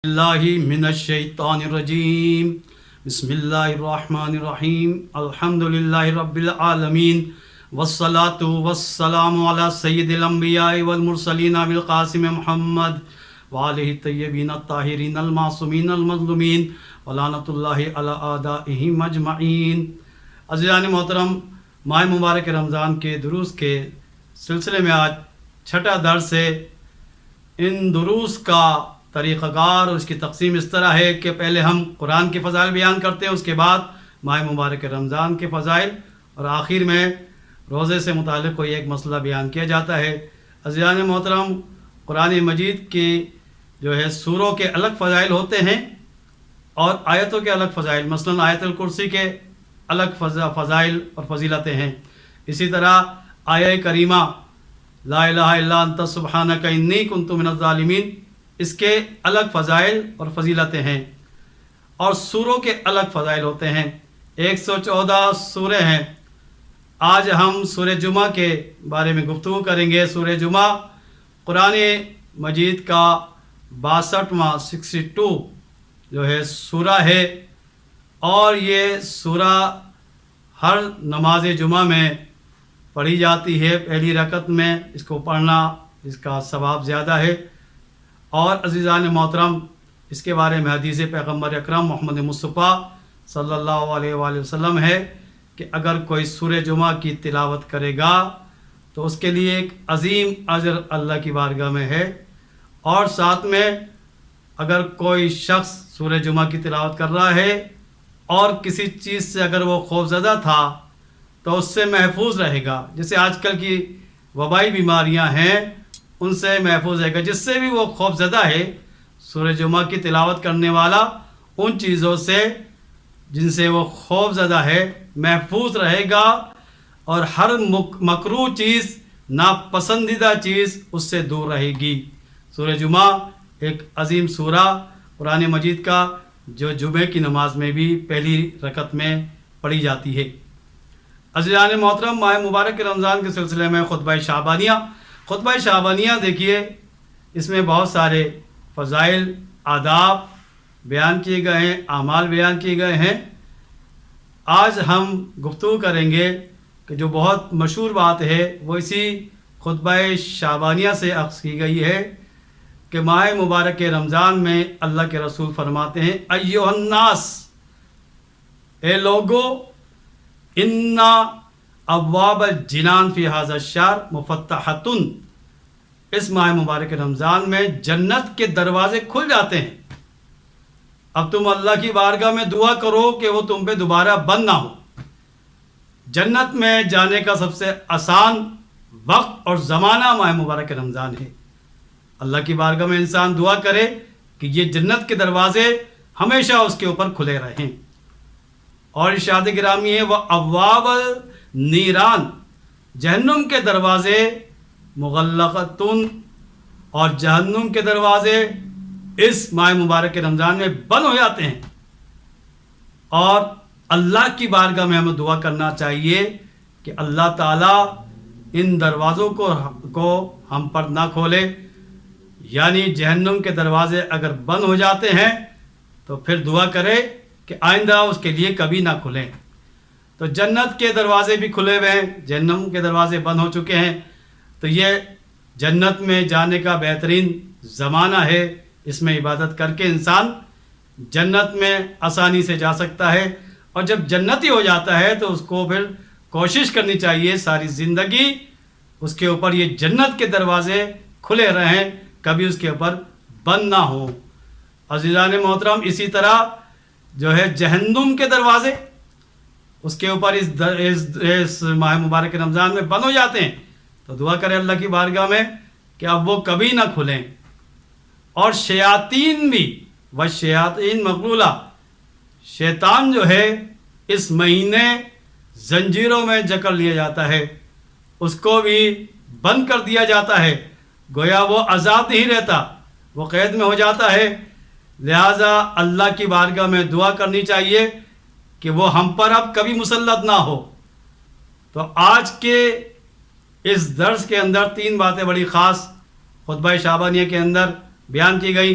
اللہ من الشیطان الرجیم بسم اللہ الرحمن الرحیم الحمد للہ رب العالمین والصلاة والسلام علی سید الانبیاء والمرسلین بالقاسم محمد وآلہ الطیبین الطاہرین المعصومین المظلومین ولعنۃ اللہ علی اعدائہم اجمعین۔ عزیزان محترم، ماہ مبارک رمضان کے دروس کے سلسلے میں آج چھٹا درس ہے۔ ان دروس کا طریقہ کار اور اس کی تقسیم اس طرح ہے کہ پہلے ہم قرآن کے فضائل بیان کرتے ہیں، اس کے بعد ماہ مبارک رمضان کے فضائل، اور آخر میں روزے سے متعلق کوئی ایک مسئلہ بیان کیا جاتا ہے۔ عزیزان محترم، قرآن مجید کی جو ہے سوروں کے الگ فضائل ہوتے ہیں اور آیتوں کے الگ فضائل، مثلا آیت الکرسی کے الگ فضائل اور فضیلتیں ہیں۔ اسی طرح آیہ کریمہ لا الہ الا انت سبحانک انی کنت من الظالمین، اس کے الگ فضائل اور فضیلتیں ہیں، اور سوروں کے الگ فضائل ہوتے ہیں۔ 114 سورے ہیں۔ آج ہم سورہ جمعہ کے بارے میں گفتگو کریں گے۔ سورہ جمعہ قرآن مجید کا 62واں 62 جو ہے سورہ ہے، اور یہ سورہ ہر نماز جمعہ میں پڑھی جاتی ہے پہلی رکعت میں۔ اس کو پڑھنا، اس کا ثواب زیادہ ہے۔ اور عزیزان محترم، اس کے بارے میں حدیث پیغمبر اکرم محمد مصطفیٰ صلی اللہ علیہ وآلہ وسلم ہے کہ اگر کوئی سورہ جمعہ کی تلاوت کرے گا تو اس کے لیے ایک عظیم اجر اللہ کی بارگاہ میں ہے، اور ساتھ میں اگر کوئی شخص سورہ جمعہ کی تلاوت کر رہا ہے اور کسی چیز سے اگر وہ خوفزدہ تھا تو اس سے محفوظ رہے گا۔ جیسے آج کل کی وبائی بیماریاں ہیں، ان سے محفوظ رہے گا۔ جس سے بھی وہ خوف زدہ ہے، سورہ جمعہ کی تلاوت کرنے والا ان چیزوں سے جن سے وہ خوف زدہ ہے محفوظ رہے گا، اور ہر مکروہ چیز، ناپسندیدہ چیز اس سے دور رہے گی۔ سورہ جمعہ ایک عظیم سورہ قرآن مجید کا، جو جمعے کی نماز میں بھی پہلی رکعت میں پڑھی جاتی ہے۔ عزیزان محترم، ماہ مبارک رمضان کے سلسلے میں خطبہ شعبانیہ دیکھیے، اس میں بہت سارے فضائل، آداب بیان کیے گئے ہیں، اعمال بیان کیے گئے ہیں۔ آج ہم گفتگو کریں گے کہ جو بہت مشہور بات ہے وہ اسی خطبہ شعبانیہ سے اخذ کی گئی ہے کہ ماہ مبارک رمضان میں اللہ کے رسول فرماتے ہیں، ایھا الناس، اے لوگو، انا ابواب الجنان فی ھذا الشہر مفتحۃ، اس ماہ مبارک رمضان میں جنت کے دروازے کھل جاتے ہیں۔ اب تم اللہ کی بارگاہ میں دعا کرو کہ وہ تم پہ دوبارہ بند نہ ہو۔ جنت میں جانے کا سب سے آسان وقت اور زمانہ ماہ مبارک رمضان ہے۔ اللہ کی بارگاہ میں انسان دعا کرے کہ یہ جنت کے دروازے ہمیشہ اس کے اوپر کھلے رہیں۔ اور ارشاد گرامی ہے، وہ ابواب النیران، جہنم کے دروازے مغلقتن، اور جہنم کے دروازے اس ماہ مبارک رمضان میں بند ہو جاتے ہیں۔ اور اللہ کی بارگاہ میں ہمیں دعا کرنا چاہیے کہ اللہ تعالیٰ ان دروازوں کو ہم پر نہ کھولے، یعنی جہنم کے دروازے اگر بند ہو جاتے ہیں تو پھر دعا کرے کہ آئندہ اس کے لیے کبھی نہ کھلیں۔ تو جنت کے دروازے بھی کھلے ہوئے ہیں، جہنم کے دروازے بند ہو چکے ہیں، تو یہ جنت میں جانے کا بہترین زمانہ ہے۔ اس میں عبادت کر کے انسان جنت میں آسانی سے جا سکتا ہے، اور جب جنتی ہو جاتا ہے تو اس کو پھر کوشش کرنی چاہیے ساری زندگی اس کے اوپر یہ جنت کے دروازے کھلے رہیں، کبھی اس کے اوپر بند نہ ہو۔ عزیزان محترم، اسی طرح جو ہے جہنم کے دروازے اس کے اوپر اس ماہ مبارک رمضان میں بند ہو جاتے ہیں، تو دعا کرے اللہ کی بارگاہ میں کہ اب وہ کبھی نہ کھلیں۔ اور شیاطین بھی، والشیاطین مغلولہ، شیطان جو ہے اس مہینے زنجیروں میں جکڑ لیا جاتا ہے، اس کو بھی بند کر دیا جاتا ہے، گویا وہ آزاد نہیں رہتا، وہ قید میں ہو جاتا ہے۔ لہٰذا اللہ کی بارگاہ میں دعا کرنی چاہیے کہ وہ ہم پر اب کبھی مسلط نہ ہو۔ تو آج کے اس درس کے اندر 3 باتیں بڑی خاص خطبہ شعبانیہ کے اندر بیان کی گئی۔